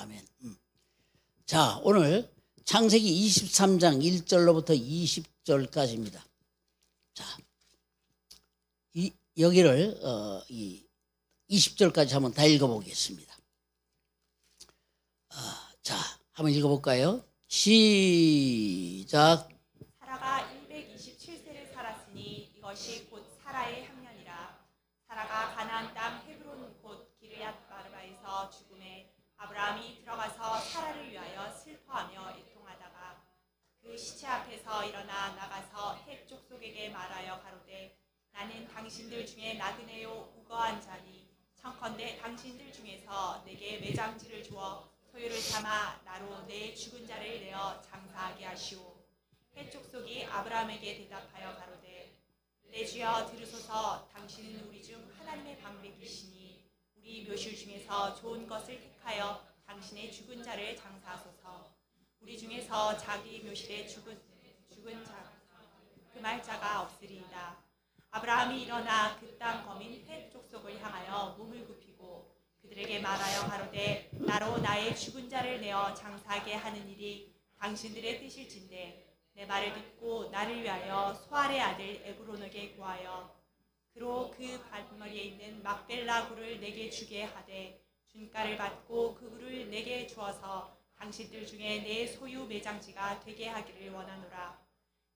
아멘. 자, 오늘 창세기 23장 1절로부터 20절까지입니다. 자, 여기를 20절까지 한번 다 읽어보겠습니다. 자, 한번 읽어볼까요? 시작. 사라가 127세를 살았으니 이것이 곧 사라의 학년이라. 사라가 가나안 땅 헤브론 곧 기르앗 바르바에서 죽음에 아브라함이 들어가서 사라를 위하여 슬퍼하며 애통하다가 그 시체 앞에서 일어나 나가서 헷 족속에게 말하여 가로되 나는 당신들 중에 나그네요 우거한 자니 청컨대 당신들 중에서 내게 매장지를 주어 소유를 삼아 나로 내 죽은 자를 내어 장사하게 하시오. 헷 족속이 아브라함에게 대답하여 가로되 내 주여 들으소서. 당신은 우리 중 하나님의 방백이시니 우리 묘실 중에서 좋은 것을 택하여 당신의 죽은 자를 장사하소서. 우리 중에서 자기 묘실에 죽은 자 금할 자가 없으리이다. 아브라함이 일어나 그 땅 거민 헷 족속을 향하여 몸을 굽히고 그들에게 말하여 가로되 나로 나의 죽은 자를 내어 장사하게 하는 일이 당신들의 뜻일진데 내 말을 듣고 나를 위하여 소알의 아들 에브론에게 구하여 그로 그 밭머리에 있는 막벨라 굴을 내게 주게 하되 준가를 받고 그 굴을 내게 주어서 당신들 중에 내 소유 매장지가 되게 하기를 원하노라.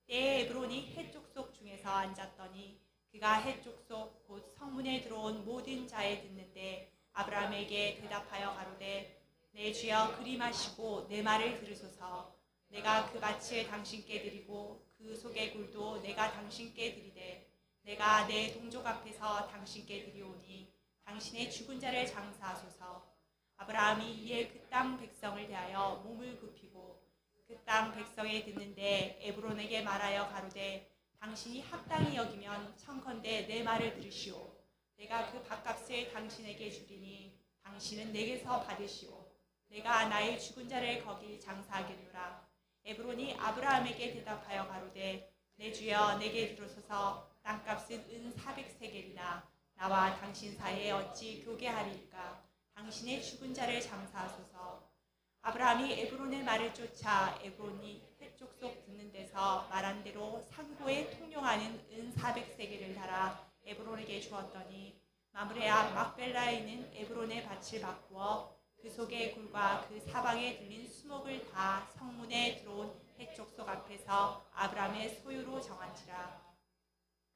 때에 에브론이 헷 족속 중에서 앉았더니 그가 헷 족속 곧 성문에 들어온 모든 자에 듣는데 아브라함에게 대답하여 가로되 내 주여 그리마시고 내 말을 들으소서. 내가 그 밭을 당신께 드리고 그 속의 굴도 내가 당신께 드리되 내가 내 동족 앞에서 당신께 드리오니 당신의 죽은 자를 장사하소서. 아브라함이 이에 그 땅 백성을 대하여 몸을 굽히고 그 땅 백성에 듣는데 에브론에게 말하여 가로되 당신이 합당히 여기면 청컨대 내 말을 들으시오. 내가 그 밭값을 당신에게 주리니 당신은 내게서 받으시오. 내가 나의 죽은 자를 거기 장사하겠노라. 에브론이 아브라함에게 대답하여 가로되 내 주여 내게 들으소서. 땅값은 은 400세겔이나 나와 당신 사이에 어찌 교개하리이까. 당신의 죽은 자를 장사하소서. 아브라함이 에브론의 말을 쫓아 에브론이 헷 족속 듣는 데서 말한 대로 상고에 통용하는 은 400세겔을 달아 에브론에게 주었더니 마므레 앞 막벨라에 있는 에브론의 밭을 바꾸어 그 속의 굴과 그 사방에 들린 수목을 다 성문에 들어온 헷 족속 앞에서 아브라함의 소유로 정한지라.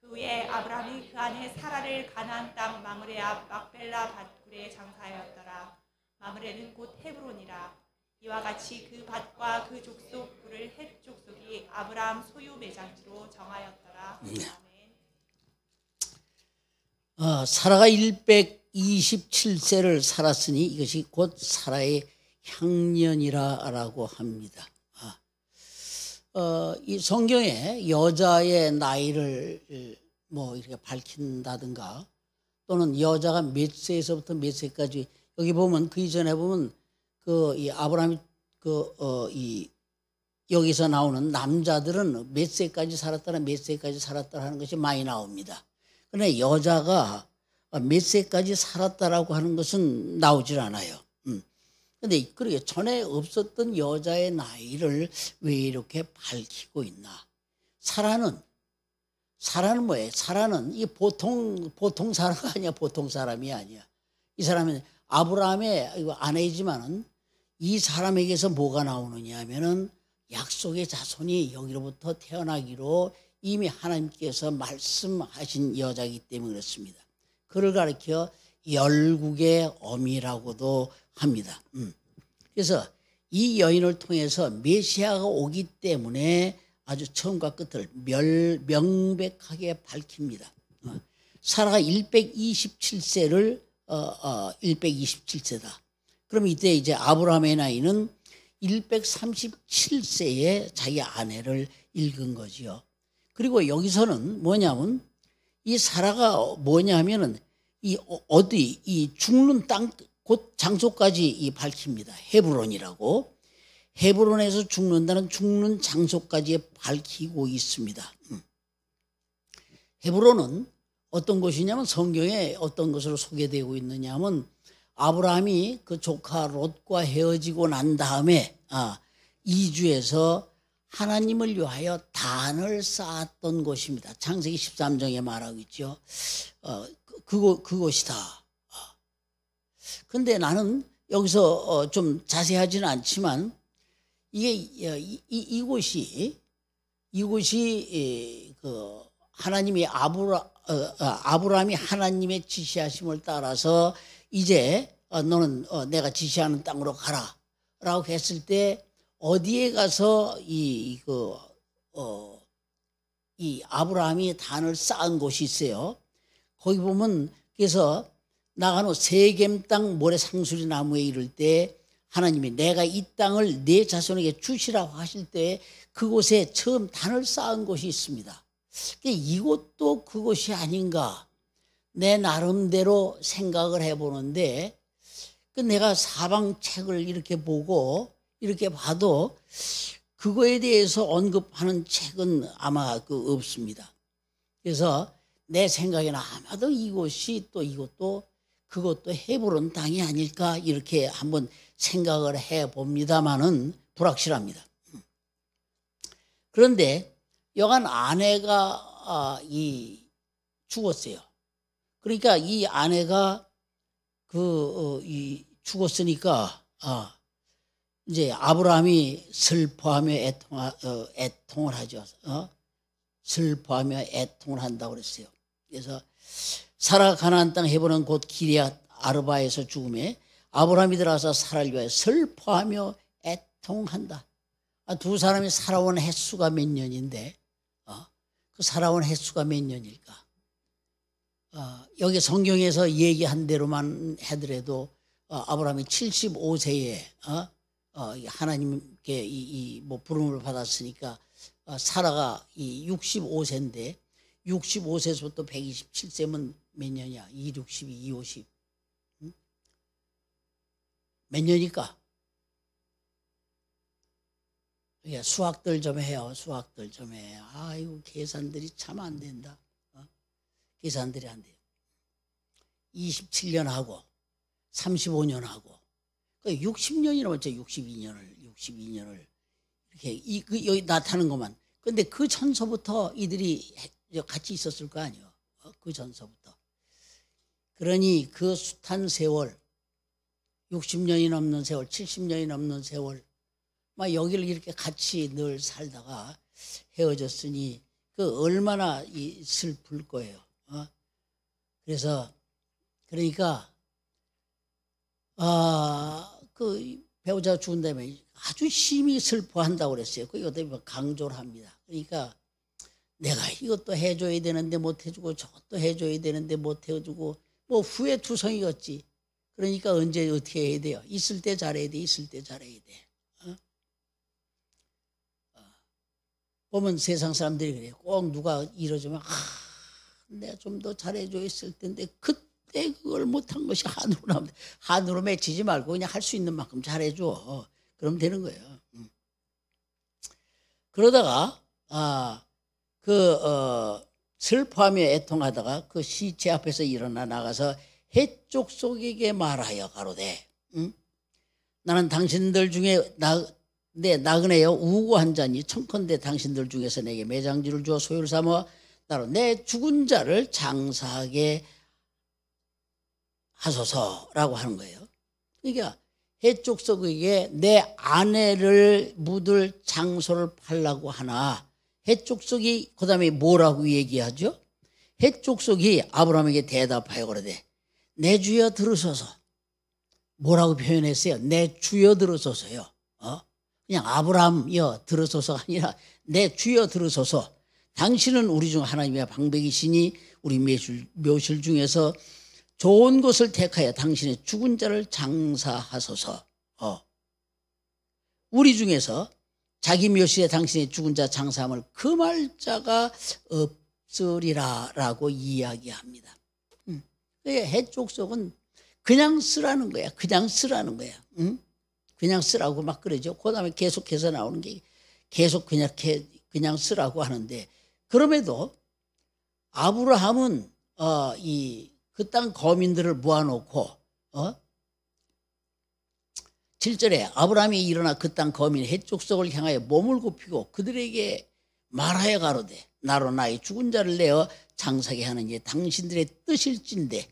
그 후에 아브라함이 그 안에 사라를 가나안 땅 마므레 앞 막벨라 밭굴에 장사하였더라. 마므레는 곧 헤브론이라. 이와 같이 그 밭과 그 족속 굴을 헷 족속이 아브라함 소유 매장지로 정하였더라. 아멘. 사라가 127세를 살았으니 이것이 곧 사라의 향년이라고 합니다. 이 성경에 여자의 나이를 뭐 이렇게 밝힌다든가 또는 여자가 몇 세에서부터 몇 세까지 여기 보면 그 이전에 보면 이 아브라함이 여기서 나오는 남자들은 몇 세까지 살았다나 몇 세까지 살았다 하는 것이 많이 나옵니다. 그런데 여자가 몇 세까지 살았다라고 하는 것은 나오질 않아요. 그런데 그러게 전에 없었던 여자의 나이를 왜 이렇게 밝히고 있나? 사라는 뭐예요? 사라는 이 보통 사람 아니야. 보통 사람이 아니야. 이 사람은 아브라함의 아내이지만은 이 사람에게서 뭐가 나오느냐 하면은 약속의 자손이 여기로부터 태어나기로 이미 하나님께서 말씀하신 여자이기 때문에 그렇습니다. 그를 가리켜 열국의 어미라고도 합니다. 그래서 이 여인을 통해서 메시아가 오기 때문에 아주 처음과 끝을 명백하게 밝힙니다. 사라가 127세다. 그럼 이때 이제 아브라함의 나이는 137세에 자기 아내를 잃은 거지요. 그리고 여기서는 뭐냐면 이 사라가 뭐냐면은 이 죽는 땅 곧 장소까지 밝힙니다. 헤브론이라고. 헤브론에서 죽는다는 죽는 장소까지 밝히고 있습니다. 헤브론은 어떤 곳이냐면 성경에 어떤 것으로 소개되고 있느냐 하면 아브라함이 그 조카 롯과 헤어지고 난 다음에 이주에서 하나님을 위하여 단을 쌓았던 곳입니다. 창세기 13장에 말하고 있죠. 그곳이다. 근데 나는 여기서 좀 자세하지는 않지만 이곳이 그 하나님이 아브라함이 하나님의 지시하심을 따라서 이제 너는 내가 지시하는 땅으로 가라라고 했을 때 어디에 가서 이 아브라함이 단을 쌓은 곳이 있어요. 거기 보면 그래서 나간 후 세겜 땅 모래 상수리 나무에 이를 때 하나님이 내가 이 땅을 내 자손에게 주시라고 하실 때 그곳에 처음 단을 쌓은 곳이 있습니다. 이것도 그곳이 아닌가 내 나름대로 생각을 해보는데 내가 사방책을 이렇게 보고 이렇게 봐도 그거에 대해서 언급하는 책은 아마 없습니다. 그래서 내 생각에는 아마도 이곳이 또 그것도 헤브론 땅이 아닐까 이렇게 한번 생각을 해봅니다마는 불확실합니다. 그런데 여간 아내가 죽었어요. 그러니까 이 아내가 죽었으니까 이제 아브라함이 슬퍼하며 애통을 하죠. 슬퍼하며 애통을 한다고 그랬어요. 그래서 사라가 가나안 땅 헤브론 곧 기럇 아르바에서 죽음에 아브라함이 들어가서 사라를 위하여 슬퍼하며 애통한다. 두 사람이 살아온 횟수가 몇 년인데 그 살아온 횟수가 몇 년일까? 여기 성경에서 얘기한 대로만 하더라도 아브라함이 75세에 하나님께 부름을 받았으니까 사라가 65세인데 65세에서부터 127세면 몇 년이야? 2, 62, 2, 50. 몇 년일까? 수학들 좀 해요. 수학들 좀 해. 아이고 계산들이 참 안 된다. 계산들이 안 돼요. 27년 하고 35년 하고 60년이 넘었죠. 62년을 이렇게 여기 나타나는 것만. 근데 그 전서부터 이들이 같이 있었을 거 아니에요. 그 전서부터. 그러니 그 숱한 세월 60년이 넘는 세월 70년이 넘는 세월 막 여기를 이렇게 같이 늘 살다가 헤어졌으니 얼마나 슬플 거예요. 그래서 그러니까 그 배우자가 죽은 다음에 아주 심히 슬퍼한다고 그랬어요. 이것도 강조를 합니다. 그러니까 내가 이것도 해줘야 되는데 못 해주고 저것도 해줘야 되는데 못 해주고 후회투성이겠지. 그러니까 언제 어떻게 해야 돼요? 있을 때 잘해야 돼. 있을 때 잘해야 돼. 보면 세상 사람들이 그래요. 꼭 누가 이러지면 내가 좀 더 잘해줘 있을 텐데 그때 그걸 못한 것이 한으로 나옵니다. 한으로 맺히지 말고 그냥 할 수 있는 만큼 잘해줘. 그럼 되는 거예요. 그러다가 슬퍼하며 애통하다가 그 시체 앞에서 일어나 나가서 해족속에게 말하여 가로되 나는 당신들 중에 내 나그네여 우고한 자니 청컨대 당신들 중에서 내게 매장지를 주어 소유를 삼아 나로 내 죽은 자를 장사하게 하소서라고 하는 거예요. 그러니까 해족속에게 내 아내를 묻을 장소를 팔라고 하나 해족속이 그 다음에 뭐라고 얘기하죠? 해족속이 아브라함에게 대답하여 그러되 내 주여 들으소서. 뭐라고 표현했어요? 내 주여 들으소서요. 그냥 아브라함여 들으소서가 아니라 내 주여 들으소서. 당신은 우리 중 하나님의 방백이시니 우리 묘실 중에서 좋은 것을 택하여 당신의 죽은 자를 장사하소서. 우리 중에서 자기 묘실에 당신의 죽은 자 장사함을 금할 자가 없으리라라고 이야기합니다. 해족속은 그냥 쓰라는 거야. 그냥 쓰라는 거야. 그냥 쓰라고 막 그러죠. 그 다음에 계속해서 나오는 게 계속 그냥 쓰라고 하는데 그럼에도 아브라함은 그 땅 거민들을 모아놓고 7절에 아브라함이 일어나 그 땅 거민 헷족속을 향하여 몸을 굽히고 그들에게 말하여 가로되 나로 나의 죽은 자를 내어 장사게 하는 이 당신들의 뜻일진데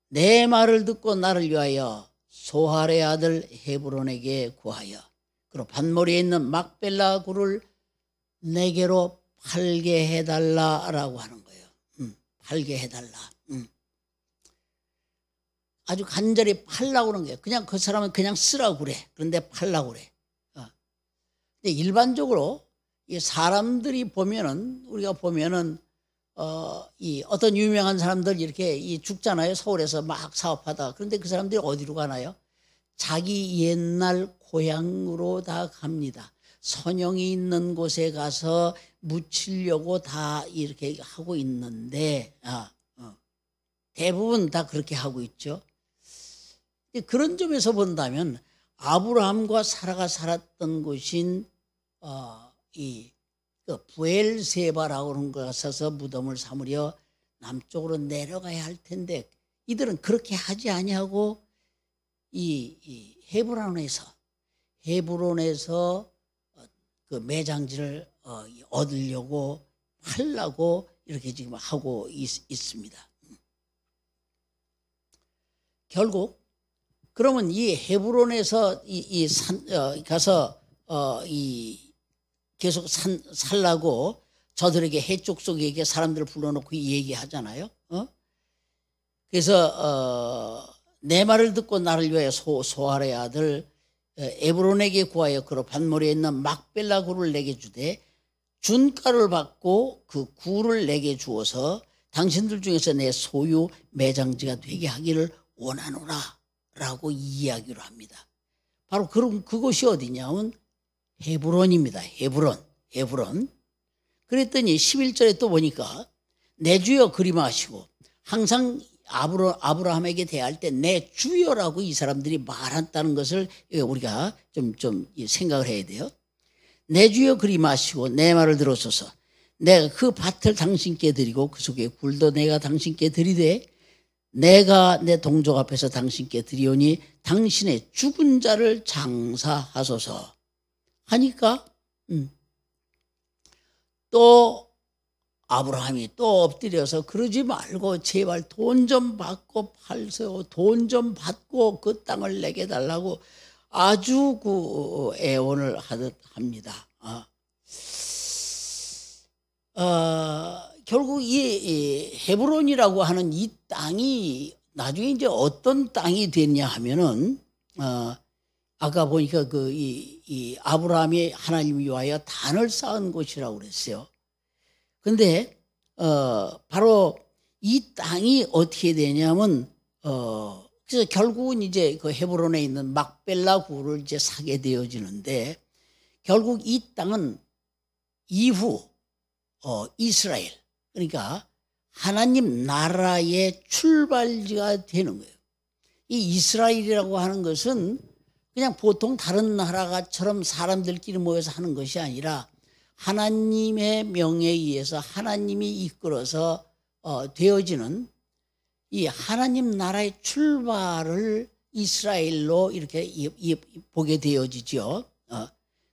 내 말을 듣고 나를 위하여 소할의 아들 헤브론에게 구하여 그리고 밭머리에 있는 막벨라 굴을 내게로 팔게 해달라라고 하는 거예요. 팔게 해달라. 아주 간절히 팔라고 그러는 거예요. 그냥 그 사람은 그냥 쓰라고 그래. 그런데 팔라고 그래. 근데 일반적으로 이 사람들이 보면은 우리가 보면은 이 어떤 유명한 사람들 이렇게 이 죽잖아요. 서울에서 막 사업하다. 그런데 그 사람들이 어디로 가나요? 자기 옛날 고향으로 다 갑니다. 선영이 있는 곳에 가서 묻히려고 다 이렇게 하고 있는데 대부분 다 그렇게 하고 있죠. 그런 점에서 본다면 아브라함과 사라가 살았던 곳인 이 부엘세바라고 하는 곳에 가서 무덤을 삼으려 남쪽으로 내려가야 할 텐데 이들은 그렇게 하지 아니하고 이 헤브론에서 그 매장지를 얻으려고 하려고 이렇게 지금 하고 있습니다. 결국 그러면 이 헤브론에서 가서 계속 살라고 저들에게 해족속에게 사람들을 불러놓고 얘기하잖아요. 그래서 내 말을 듣고 나를 위하여 소할의 아들 에브론에게 구하여 그로 밭머리에 있는 막벨라 굴을 내게 주되 준가를 받고 그 굴을 내게 주어서 당신들 중에서 내 소유 매장지가 되게 하기를 원하노라 라고 이야기를 합니다. 바로 그곳이 어디냐면 헤브론입니다. 헤브론. 그랬더니 11절에 또 보니까 내 주여 그리마하시고 항상 아브라함에게 대할 때 내 주여라고 이 사람들이 말한다는 것을 우리가 좀 생각을 해야 돼요. 내 주여 그리마하시고 내 말을 들어소서. 내가 그 밭을 당신께 드리고 그 속에 굴도 내가 당신께 드리되 내가 내 동족 앞에서 당신께 드리오니 당신의 죽은 자를 장사하소서 하니까 또 아브라함이 또 엎드려서 그러지 말고 제발 돈 좀 받고 팔세요. 돈 좀 받고 그 땅을 내게 달라고 아주 그 애원을 하듯 합니다. 결국 이 헤브론이라고 하는 이 땅이 나중에 이제 어떤 땅이 됐냐 하면은 아까 보니까 이 아브라함이 하나님 위하여 단을 쌓은 곳이라고 그랬어요. 근데 바로 이 땅이 어떻게 되냐면 그래서 결국은 이제 그 헤브론에 있는 막벨라 굴을 이제 사게 되어지는데 결국 이 땅은 이후 이스라엘 그러니까 하나님 나라의 출발지가 되는 거예요. 이 이스라엘이라고 하는 것은 그냥 보통 다른 나라가처럼 사람들끼리 모여서 하는 것이 아니라 하나님의 명에 의해서 하나님이 이끌어서 되어지는 이 하나님 나라의 출발을 이스라엘로 이렇게 보게 되어지죠.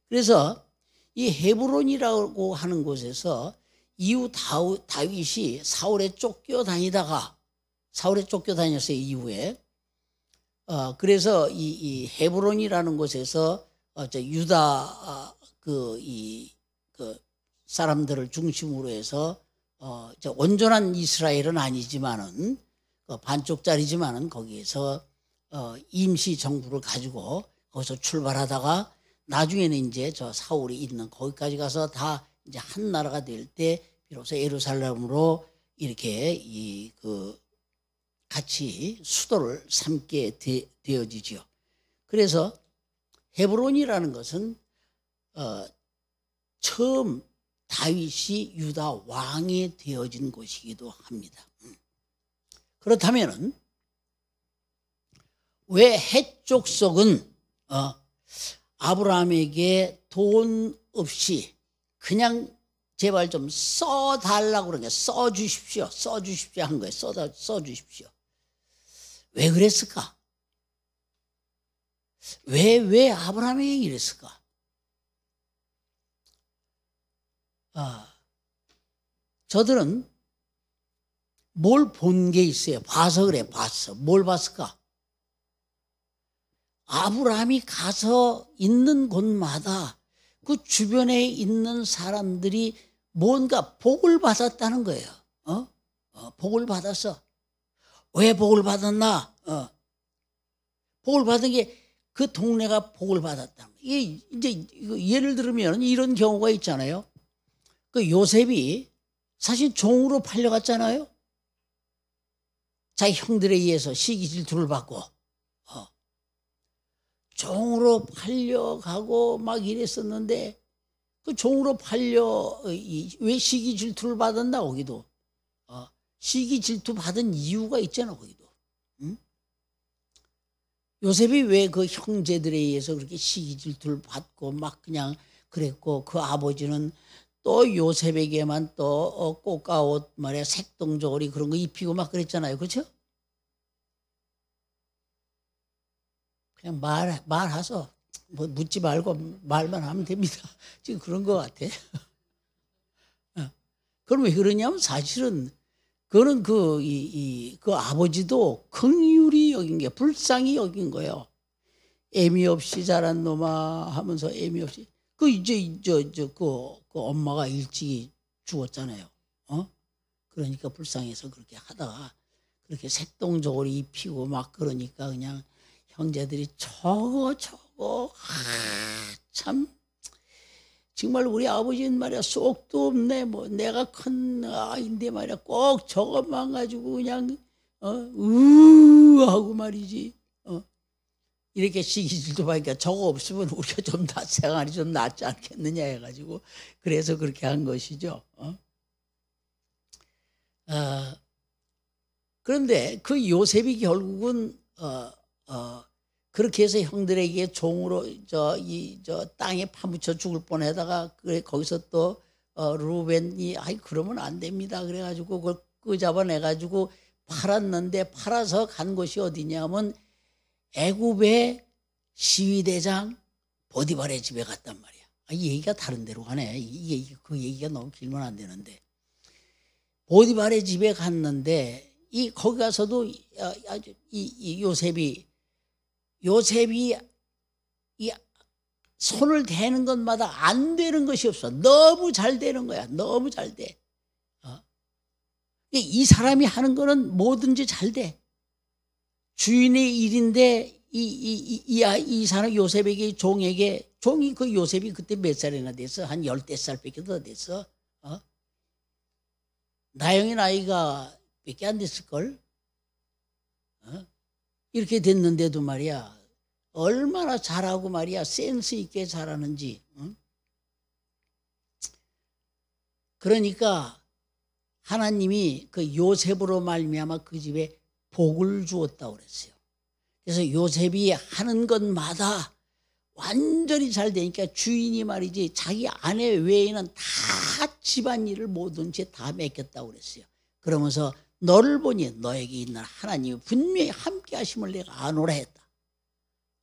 그래서 이 헤브론이라고 하는 곳에서 이후 다윗이 사울에 쫓겨다녔어요. 이후에 그래서 이 헤브론이라는 곳에서 유다 그 사람들을 중심으로 해서 온전한 이스라엘은 아니지만은 반쪽짜리지만은 거기에서 임시 정부를 가지고 거기서 출발하다가 나중에는 이제 저 사울이 있는 거기까지 가서 다 이제 한 나라가 될 때 비로소 예루살렘으로 이렇게 같이 수도를 삼게 되어지죠. 그래서 헤브론이라는 것은 처음 다윗이 유다 왕이 되어진 곳이기도 합니다. 그렇다면은 왜 헷족속은 아브라함에게 돈 없이 그냥 제발 좀 써달라고 그런 게 써주십시오 한 거예요. 써주십시오. 왜 그랬을까? 왜 아브라함에게 이랬을까? 저들은 뭘 본 게 있어요. 봐서 그래, 봤어. 뭘 봤을까? 아브라함이 가서 있는 곳마다 그 주변에 있는 사람들이 뭔가 복을 받았다는 거예요. 복을 받았어. 왜 복을 받았나? 복을 받은 게 그 동네가 복을 받았다는 거예요. 이제 예를 들면 이런 경우가 있잖아요. 그 요셉이 사실 종으로 팔려갔잖아요. 자기 형들에 의해서 시기 질투를 받고 종으로 팔려가고 막 이랬었는데 그 종으로 왜 시기 질투를 받았나 거기도 시기 질투 받은 이유가 있잖아 거기도. 응? 요셉이 왜 그 형제들에 의해서 그렇게 시기 질투를 받고 막 그냥 그랬고 그 아버지는 또 요셉에게만 또 꽃가옷 말이야 색동저고리 그런 거 입히고 막 그랬잖아요. 그렇죠? 그냥 말하소. 뭐 묻지 말고 말만 하면 됩니다. 지금 그런 것 같아. 그럼 왜 그러냐면 사실은 그거는 그 아버지도 긍휼히 여긴 게 불쌍히 여긴 거예요. 애미 없이 자란 놈아 하면서 애미 없이 그 엄마가 일찍이 죽었잖아요. 그러니까 불쌍해서 그렇게 하다가 그렇게 색동저고리 입히고 막 그러니까 그냥 형제들이 저거 참 정말 우리 아버지는 말이야 쏙도 없네 뭐 내가 큰 아이인데 말이야 꼭 저것만 가지고 그냥 하고 말이지 이렇게 시기질도 하니까 저거 없으면 우리가 좀 다 생활이 좀 낫지 않겠느냐 해가지고 그래서 그렇게 한 것이죠. 그런데 그 요셉이 결국은 그렇게 해서 형들에게 종으로 저 땅에 파묻혀 죽을 뻔하다가 거기서 또 루벤이 아이 그러면 안 됩니다. 그래가지고 그걸 끄잡아내가지고 팔았는데 팔아서 간 곳이 어디냐면 애굽의 시위대장 보디발의 집에 갔단 말이야. 이 얘기가 다른 데로 가네. 이게 그 얘기가 너무 길면 안 되는데 보디발의 집에 갔는데 거기 가서도 이 요셉이 이 손을 대는 것마다 안 되는 것이 없어. 너무 잘 되는 거야. 너무 잘 돼. 이 사람이 하는 거는 뭐든지 잘 돼. 주인의 일인데 이 사람 요셉에게 종이 그 요셉이 그때 몇 살이나 됐어? 한 15살밖에 더 됐어. 나영이 나이가 몇 개 안 됐을걸? 이렇게 됐는데도 말이야 얼마나 잘하고 말이야 센스 있게 잘하는지. 그러니까 하나님이 그 요셉으로 말미암아 그 집에 복을 주었다고 그랬어요. 그래서 요셉이 하는 것마다 완전히 잘 되니까 주인이 말이지 자기 아내 외에는 다 집안일을 뭐든지 다 맡겼다고 그랬어요. 그러면서 너를 보니 너에게 있는 하나님이 분명히 함께 하심을 내가 아노라 했다.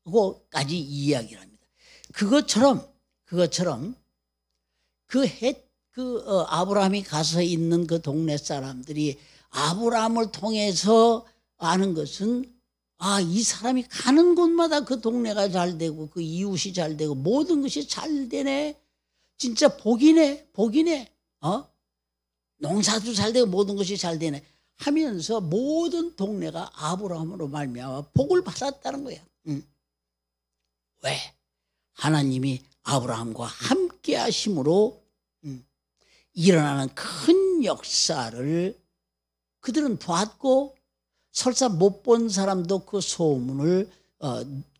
그거까지 이야기를 합니다. 그것처럼 아브라함이 가서 있는 그 동네 사람들이 아브라함을 통해서 아는 것은 이 사람이 가는 곳마다 그 동네가 잘 되고 그 이웃이 잘 되고 모든 것이 잘 되네. 진짜 복이네. 농사도 잘 되고 모든 것이 잘 되네 하면서 모든 동네가 아브라함으로 말미암아 복을 받았다는 거야. 왜? 하나님이 아브라함과 함께 하심으로 일어나는 큰 역사를 그들은 봤고 설사 못 본 사람도 그 소문을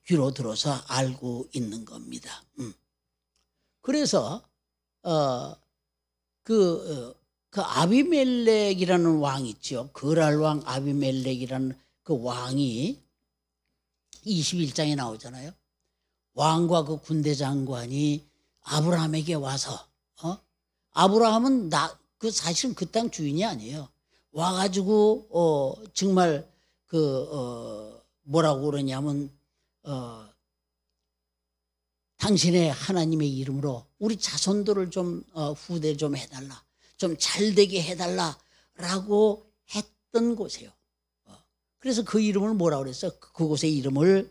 귀로 들어서 알고 있는 겁니다. 그래서 그 아비멜렉이라는 왕 있죠. 그랄 왕 아비멜렉이라는 그 왕이 21장에 나오잖아요. 왕과 그 군대 장관이 아브라함에게 와서 아브라함은 사실은 그 땅 주인이 아니에요. 와가지고 정말 뭐라고 그러냐면 당신의 하나님의 이름으로 우리 자손들을 좀 후대 좀 해달라, 좀 잘되게 해달라라고 했던 곳이에요. 그래서 그 이름을 뭐라고 그랬어? 그곳의 이름을,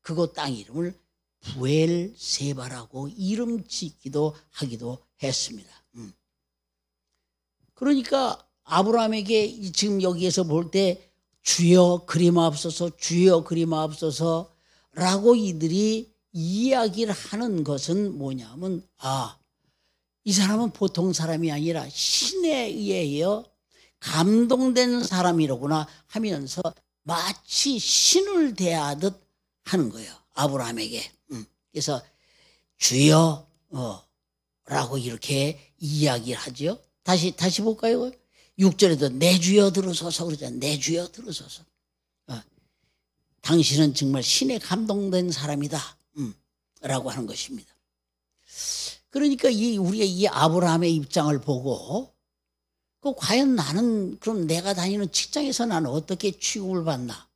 그곳 땅 이름을 부엘세바라고 이름 짓기도 하기도 했습니다. 그러니까 아브라함에게 지금 여기에서 볼 때 주여 그리마옵소서, 주여 그리마옵소서라고 이들이 이야기를 하는 것은 뭐냐면, 이 사람은 보통 사람이 아니라 신에 의해여 감동된 사람이로구나 하면서 마치 신을 대하듯 하는 거예요, 아브라함에게. 그래서 주여 라고 이렇게 이야기를 하죠. 다시 볼까요? 6절에도 내 주여 들으소서 그러잖아요. 내 주여 들으소서. 당신은 정말 신에 감동된 사람이다 라고 하는 것입니다. 그러니까 우리가 이 아브라함의 입장을 보고, 과연 나는, 그럼 내가 다니는 직장에서 나는 어떻게 취급을 받나?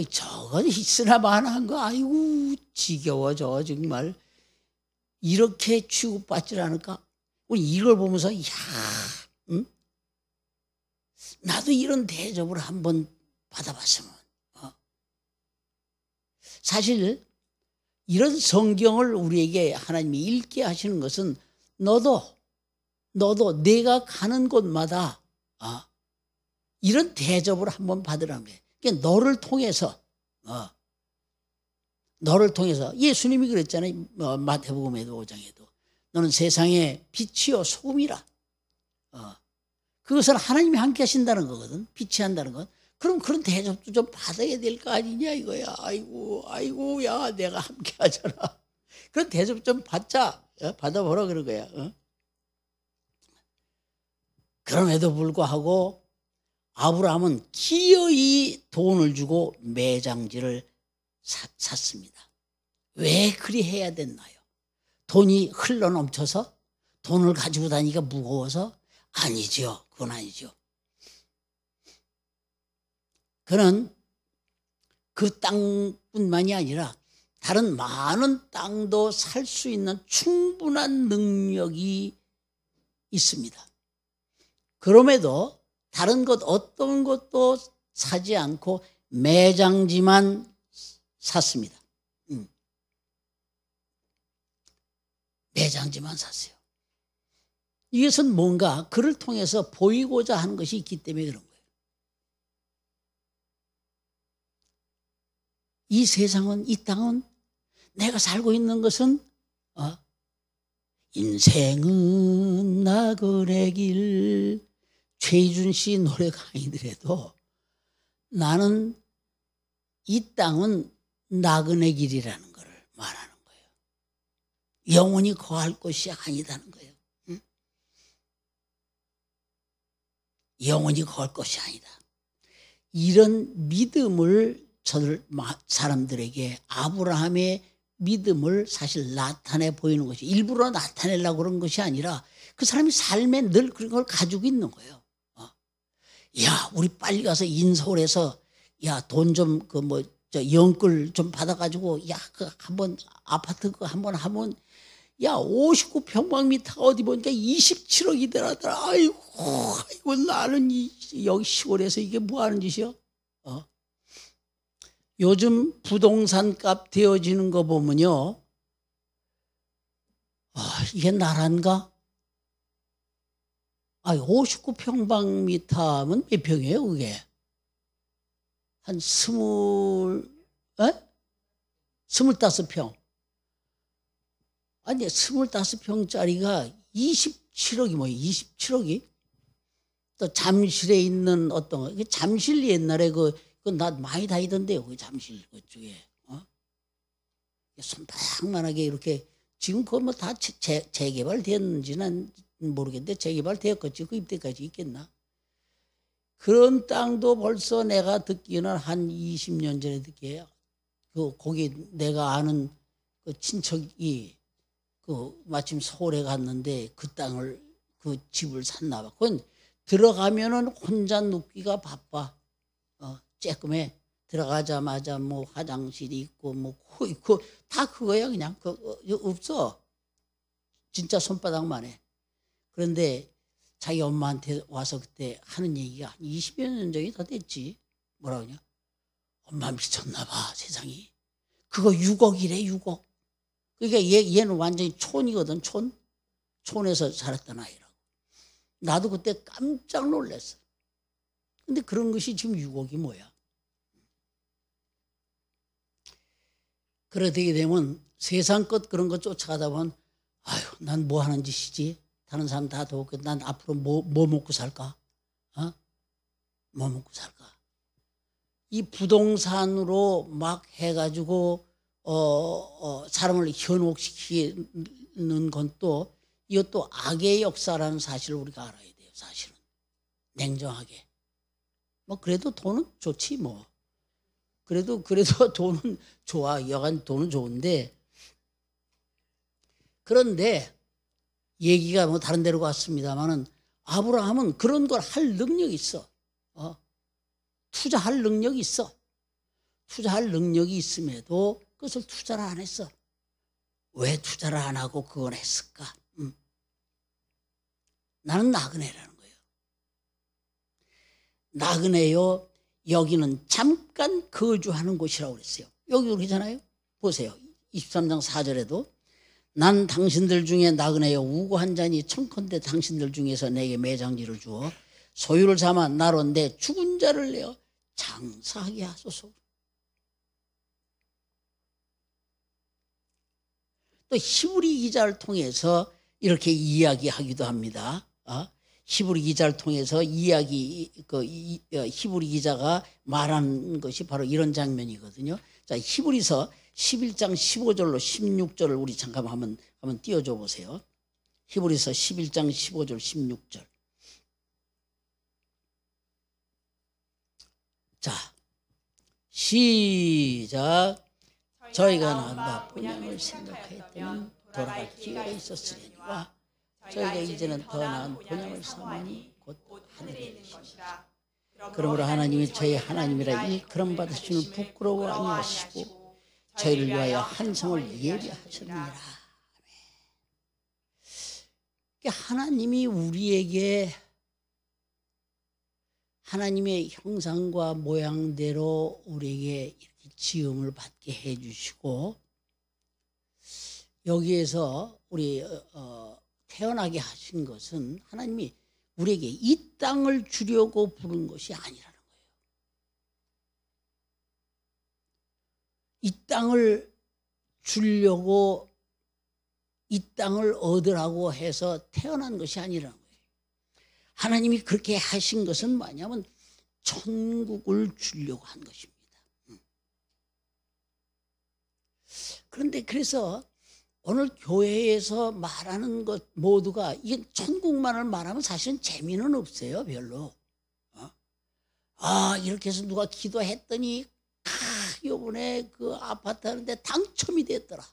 저거 있으나 마나한 거, 아이고 지겨워. 저 정말 이렇게 취급받질 않을까? 우리 이걸 보면서 나도 이런 대접을 한번 받아봤으면. 사실 이런 성경을 우리에게 하나님이 읽게 하시는 것은 너도 내가 가는 곳마다 이런 대접을 한번 받으라는 거예요. 그러니까 너를 통해서 예수님이 그랬잖아요. 마태복음에도 5장에도 너는 세상의 빛이요 소금이라. 그것은 하나님이 함께 하신다는 거거든. 빛이 한다는 건. 그럼 그런 대접도 좀 받아야 될 거 아니냐 이거야. 아이고 야 내가 함께 하잖아. 그런 대접 좀 받자. 받아보라 그런 거야. 그럼에도 불구하고 아브라함은 기어이 돈을 주고 매장지를 샀습니다. 왜 그리 해야 됐나요? 돈이 흘러넘쳐서? 돈을 가지고 다니기가 무거워서? 아니죠. 그건 아니죠. 그는 그 땅뿐만이 아니라 다른 많은 땅도 살 수 있는 충분한 능력이 있습니다. 그럼에도 다른 것 어떤 것도 사지 않고 매장지만 샀습니다. 매장지만 샀어요. 이것은 뭔가 그를 통해서 보이고자 하는 것이 있기 때문에 그런 거예요. 이 세상은, 이 땅은, 내가 살고 있는 것은 인생은 나그네 길, 최희준 씨 노래가 아니더라도 나는 이 땅은 나그네 길이라는 걸 말하는 거예요. 영원히 거할 곳이 아니다는 거예요. 영원히 거할 것이 아니다. 이런 믿음을 사람들에게, 아브라함의 믿음을 사실 나타내 보이는 것이, 일부러 나타내려고 그런 것이 아니라 그 사람이 삶에 늘 그런 걸 가지고 있는 거예요. 야, 우리 빨리 가서 인서울에서 돈 좀 영끌 좀 받아가지고 한번 아파트 한번 하면 59평방미터 어디 보니까 27억이더라. 아이고 나는 여기 시골에서 이게 뭐 하는 짓이요? 요즘 부동산 값 되어지는 거 보면요, 이게 나란가? 59평방미터면 몇 평이에요, 그게? 한 25평. 아니, 25평짜리가 27억이 뭐예요? 27억이? 또 잠실에 있는 어떤 거, 잠실 옛날에 나 많이 다니던데요, 그 잠실 그쪽에. 손바닥만하게 이렇게, 지금 그거 뭐 다 재개발됐는지는 모르겠는데, 재개발되었겠지. 그 입대까지 있겠나? 그런 땅도 벌써 내가 듣기는 한 20년 전에 듣기에요. 거기 내가 아는 그 친척이 마침 서울에 갔는데 그 집을 샀나 봐. 그건 들어가면은 혼자 눕기가 바빠. 쬐끔해. 들어가자마자 뭐 화장실이 있고 뭐 코 있고 다 그거야. 그냥 없어. 진짜 손바닥만 해. 그런데 자기 엄마한테 와서 그때 하는 얘기가 한 20여 년 전이 다 됐지. 뭐라 그러냐? 엄마 미쳤나 봐, 세상이. 그거 6억이래, 6억. 그러니까 얘는 완전히 촌이거든, 촌. 촌에서 살았던 아이라고. 나도 그때 깜짝 놀랐어. 근데 그런 것이 지금 6억이 뭐야? 그러게 되면 세상 것 그런 거 쫓아가다 보면 아유, 난 뭐 하는 짓이지? 다른 사람 다 도왔고 난 앞으로 뭐 먹고 살까? 뭐 먹고 살까? 이 부동산으로 막 해가지고 사람을 현혹시키는 건 또 이것도 악의 역사라는 사실을 우리가 알아야 돼요. 사실은 냉정하게. 뭐 그래도 돈은 좋지 뭐. 그래도 돈은 좋아. 여간 돈은 좋은데 그런데 얘기가 뭐 다른 데로 갔습니다만은 아브라함은 그런 걸 할 능력이 있어. 투자할 능력이 있어. 투자할 능력이 있음에도 그것을 투자를 안 했어. 왜 투자를 안 하고 그걸 했을까? 나는 나그네라는 거예요. 나그네요. 여기는 잠깐 거주하는 곳이라고 그랬어요. 여기 그러잖아요. 보세요. 23장 4절에도 난 당신들 중에 나그네여 우고한 자니 청컨대 당신들 중에서 내게 매장지를 주어 소유를 삼아 나로 내 죽은 자를 내어 장사하게 하소서. 또 히브리 기자를 통해서 이렇게 이야기하기도 합니다. 히브리 기자를 통해서 히브리 기자가 말하는 것이 바로 이런 장면이거든요. 자, 히브리서 11장 15절로 16절을 우리 잠깐 한번 띄워줘 보세요. 히브리서 11장 15절 16절. 자, 시작. 저희가 나와 본향을 생각하였더니 돌아갈 기회가 있었으려니와 저희가 이제는 더 나은 본향을 삼으니 곧 하늘에 있는 것이라. 그러므로 하나님이 저희 하나님이라 일컬음 받으시는 부끄러워 아니하시고 저희를 위하여 한 성을 예비하셨느니라. 하나님이 우리에게 하나님의 형상과 모양대로 우리에게 이렇게 지음을 받게 해주시고 여기에서 우리 태어나게 하신 것은 하나님이 우리에게 이 땅을 주려고 부른 것이 아니라는 거예요. 이 땅을 주려고 이 땅을 얻으라고 해서 태어난 것이 아니라는 거예요. 하나님이 그렇게 하신 것은 뭐냐면 천국을 주려고 한 것입니다. 그런데 그래서 오늘 교회에서 말하는 것 모두가 이게 천국만을 말하면 사실은 재미는 없어요. 별로. 이렇게 해서 누가 기도했더니 요번에 그 아파트 하는데 당첨이 됐더라.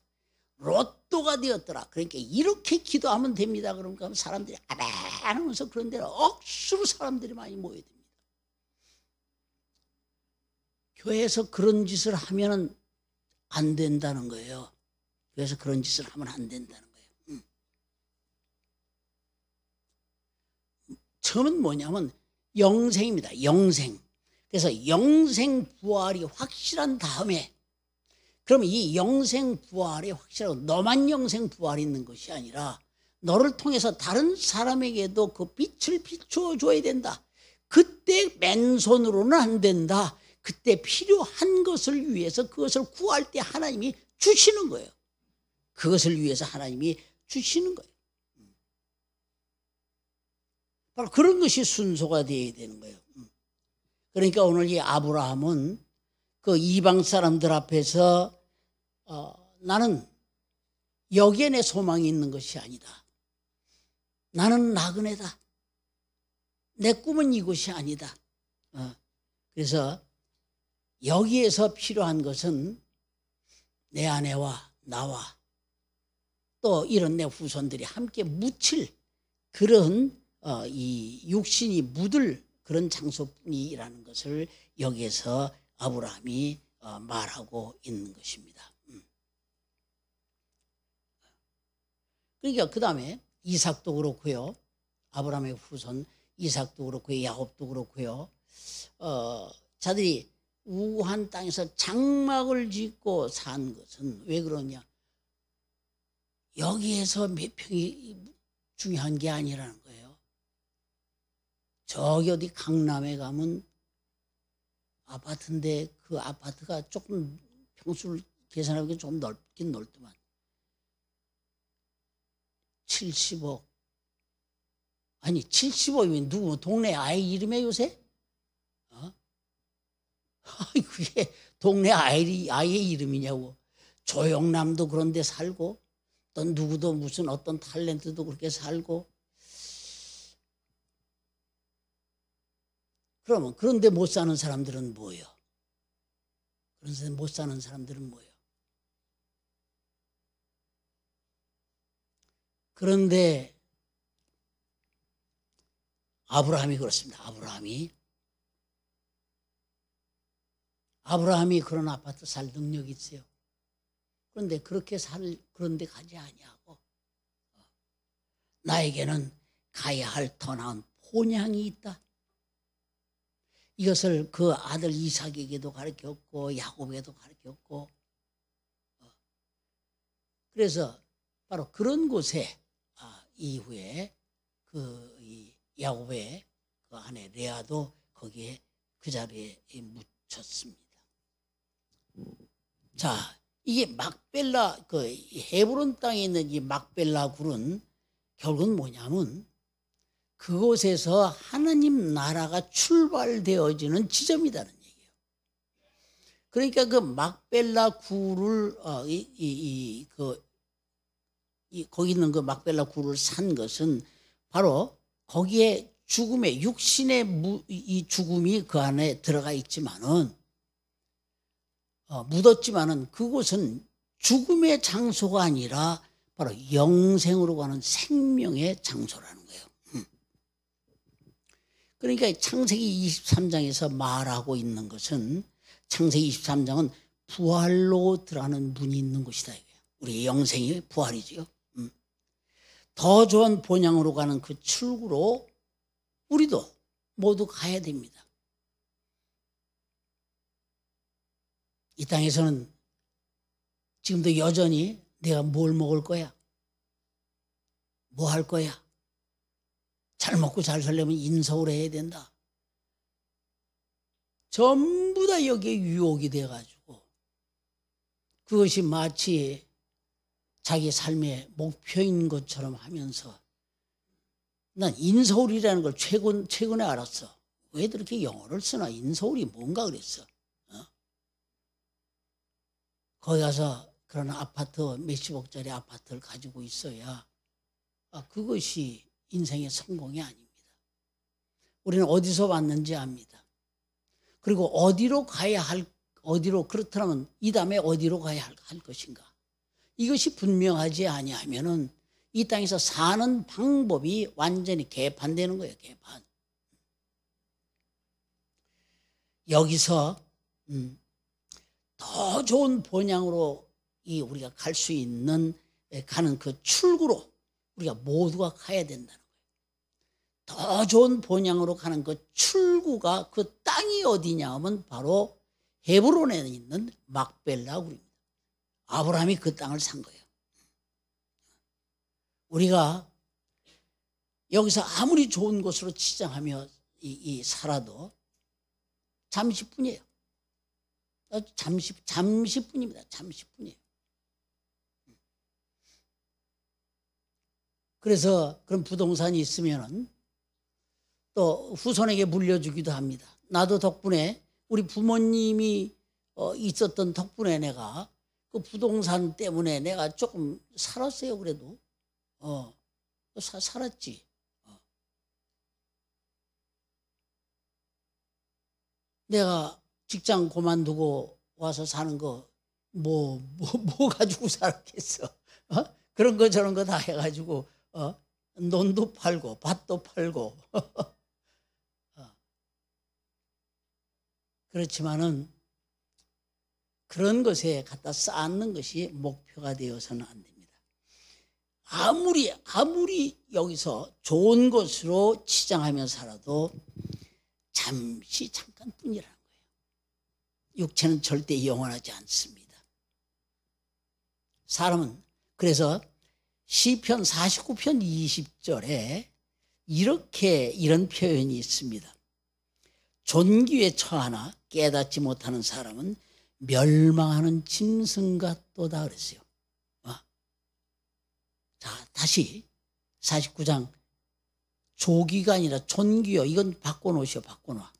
로또가 되었더라. 그러니까 이렇게 기도하면 됩니다. 그러니까 사람들이 아멘 하면서 그런 데는 억수로 사람들이 많이 모여야 됩니다. 교회에서 그런 짓을 하면 안 된다는 거예요. 그래서 그런 짓을 하면 안 된다는 거예요. 처음은 뭐냐면 영생입니다. 영생. 그래서 영생 부활이 확실한 다음에 그럼 이 영생 부활이 확실하고 너만 영생 부활이 있는 것이 아니라 너를 통해서 다른 사람에게도 그 빛을 비추어 줘야 된다. 그때 맨손으로는 안 된다. 그때 필요한 것을 위해서 그것을 구할 때 하나님이 주시는 거예요. 그것을 위해서 하나님이 주시는 거예요. 바로 그런 것이 순서가 되어야 되는 거예요. 그러니까 오늘 이 아브라함은 그 이방 사람들 앞에서 나는 여기에 내 소망이 있는 것이 아니다. 나는 나그네다. 내 꿈은 이곳이 아니다. 그래서 여기에서 필요한 것은 내 아내와 나와 또 이런 내 후손들이 함께 묻힐 그런 이 육신이 묻을 그런 장소뿐이라는 것을 여기에서 아브라함이 말하고 있는 것입니다. 그러니까 그 다음에 이삭도 그렇고요. 아브라함의 후손 이삭도 그렇고요. 야곱도 그렇고요. 자들이 우한 땅에서 장막을 짓고 산 것은 왜 그러냐? 여기에서 몇 평이 중요한 게 아니라는 거예요. 저기 어디 강남에 가면 아파트인데 그 아파트가 조금 평수를 계산하기엔 좀 넓긴 넓지만 70억 아니 70억이면 누구 동네 아이 이름에 요새? 그게 동네 아이의 이름이냐고. 조영남도 그런 데 살고 또 누구도 무슨 어떤 탤런트도 그렇게 살고. 그러면 그런데 못 사는 사람들은 뭐예요? 그런데 못 사는 사람들은 뭐예요? 그런데 아브라함이 그렇습니다. 아브라함이 그런 아파트 살 능력이 있어요. 그런데 그렇게 그런 데 가지 아니하고 나에게는 가야 할 더 나은 본향이 있다. 이것을 그 아들 이삭에게도 가르쳤고 야곱에게도 가르쳤고 그래서 바로 그런 곳에 이후에 그 야곱의 그 아내 레아도 거기에 그 자리에 묻혔습니다. 자, 이게 막벨라 그 헤브론 땅에 있는 이 막벨라 굴은 결국은 뭐냐면 그곳에서 하나님 나라가 출발되어지는 지점이라는 얘기예요. 그러니까 그 막벨라 굴을 거기 있는 그 막벨라 굴을 산 것은 바로 거기에 죽음의 육신의 이 죽음이 그 안에 들어가 있지만은 묻었지만은 그곳은 죽음의 장소가 아니라 바로 영생으로 가는 생명의 장소라는 거예요. 그러니까 창세기 23장에서 말하고 있는 것은 창세기 23장은 부활로 들어가는 문이 있는 곳이다. 우리의 영생이 부활이지요. 더 좋은 본향으로 가는 그 출구로 우리도 모두 가야 됩니다. 이 땅에서는 지금도 여전히 내가 뭘 먹을 거야? 뭐 할 거야? 잘 먹고 잘 살려면 인서울 해야 된다. 전부 다 여기에 유혹이 돼가지고 그것이 마치 자기 삶의 목표인 것처럼 하면서 난 인서울이라는 걸 최근에 알았어. 왜 그렇게 영어를 쓰나? 인서울이 뭔가 그랬어. 거기 가서 그런 아파트 몇십억짜리 아파트를 가지고 있어야 그것이 인생의 성공이 아닙니다. 우리는 어디서 왔는지 압니다. 그리고 어디로 그렇다면 이 다음에 어디로 가야 할 것인가? 이것이 분명하지 아니하면은 이 땅에서 사는 방법이 완전히 개판되는 거예요. 개판. 여기서 더 좋은 본향으로 우리가 갈 수 있는 가는 그 출구로 우리가 모두가 가야 된다는 거예요. 더 좋은 본향으로 가는 그 출구가 그 땅이 어디냐 하면 바로 헤브론에 있는 막벨라 굴입니다. 아브라함이 그 땅을 산 거예요. 우리가 여기서 아무리 좋은 곳으로 치장하며 살아도 잠시뿐이에요. 잠시뿐입니다. 잠시뿐이에요. 그래서 그런 부동산이 있으면은 또 후손에게 물려주기도 합니다. 나도 덕분에 우리 부모님이 있었던 덕분에 내가 그 부동산 때문에 내가 조금 살았어요. 그래도 살았지. 내가 직장 그만두고 와서 사는 거 뭐 가지고 살았겠어. 그런 거 저런 거 다 해가지고 논도 팔고 밭도 팔고 그렇지만은 그런 것에 갖다 쌓는 것이 목표가 되어서는 안 됩니다. 아무리 여기서 좋은 것으로 치장하며 살아도 잠깐뿐이라는 거예요. 육체는 절대 영원하지 않습니다. 사람은 그래서 시편 49편 20절에 이런 표현이 있습니다. 존귀에 처하나 깨닫지 못하는 사람은 멸망하는 짐승 같도다 그랬어요. 자, 다시 49장 조귀가 아니라 존귀요. 이건 바꿔놓으시오. 바꿔놔.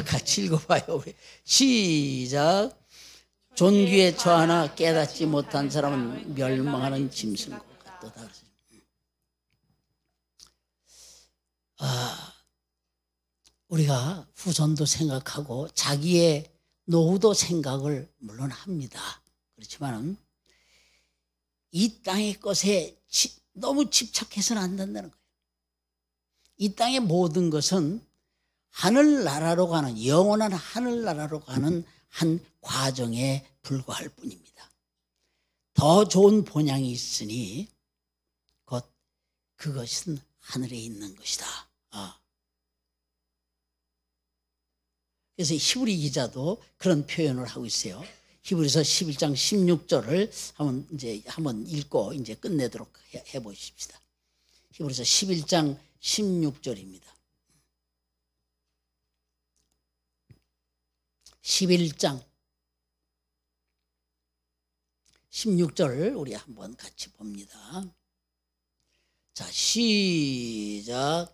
같이 읽어봐요. 우리. 시작. 존귀에 처하나 깨닫지 못한 사람은 멸망하는 짐승 같도다. 우리가 후손도 생각하고 자기의 노후도 생각을 물론 합니다. 그렇지만 이 땅의 것에 너무 집착해서는 안 된다는 거예요. 이 땅의 모든 것은 하늘나라로 가는, 영원한 하늘나라로 가는 한 과정에 불과할 뿐입니다. 더 좋은 본향이 있으니 곧 그것은 하늘에 있는 것이다. 그래서 히브리 기자도 그런 표현을 하고 있어요. 히브리서 11장 16절을 한번 읽고 이제 끝내도록 해 보십시다. 히브리서 11장 16절입니다. 11장 16절을 우리 한번 같이 봅니다. 자, 시작.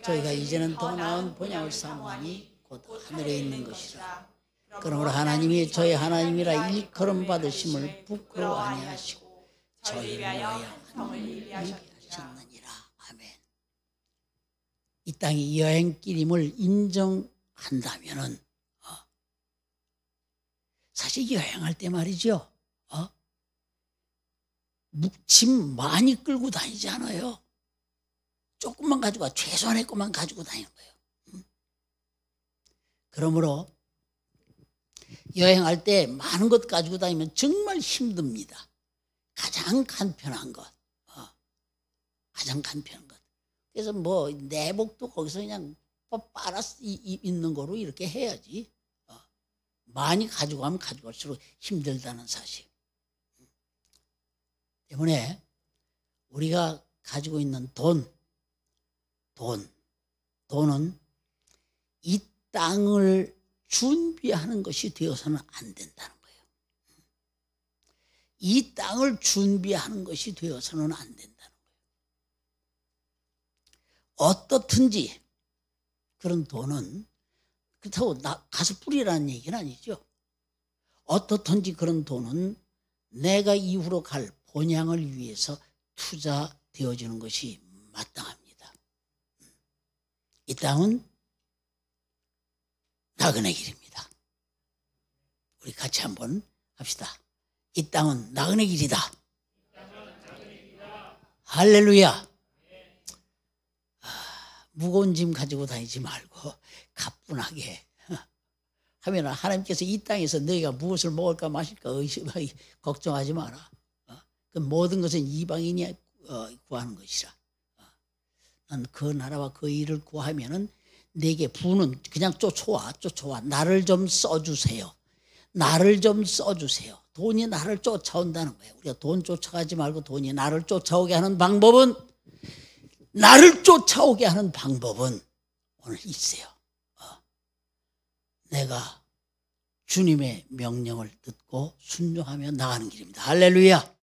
저희가 이제는 더 나은 본향을 사모하니 곧 하늘에 있는 것이라. 그러므로 하나님이 저희 하나님이라 일컬음 받으심을 부끄러워 아니하시고 저희를 위하여 성을 예비하셨느니라. 아멘. 이 땅이 여행길임을 인정한다면은 사실 여행할 때 말이죠. 짐 많이 끌고 다니지 않아요. 조금만 가지고 가, 최소한의 것만 가지고 다니는 거예요. 그러므로 여행할 때 많은 것 가지고 다니면 정말 힘듭니다. 가장 간편한 것. 가장 간편한 것. 그래서 뭐 내복도 거기서 그냥 빨아 입는 거로 이렇게 해야지. 많이 가지고 가면 가져갈수록 힘들다는 사실. 때문에 우리가 가지고 있는 돈은 이 땅을 준비하는 것이 되어서는 안 된다는 거예요. 이 땅을 준비하는 것이 되어서는 안 된다는 거예요. 어떻든지 그런 돈은 그렇다고 가서 뿌리라는 얘기는 아니죠. 어떻든지 그런 돈은 내가 이후로 갈 본향을 위해서 투자되어지는 것이 마땅합니다. 이 땅은 나그네 길입니다. 우리 같이 한번 합시다. 이 땅은 나그네 길이다. 할렐루야. 무거운 짐 가지고 다니지 말고 가뿐하게 하면 하나님께서 이 땅에서 너희가 무엇을 먹을까 마실까 걱정하지 마라. 그 모든 것은 이방인이 구하는 것이라. 난 그 나라와 그 일을 구하면은 내게 부는 그냥 쫓아와. 나를 좀 써주세요. 돈이 나를 쫓아온다는 거예요. 우리가 돈 쫓아가지 말고 돈이 나를 쫓아오게 하는 방법은 오늘 있어요. 내가 주님의 명령을 듣고 순종하며 나가는 길입니다. 할렐루야.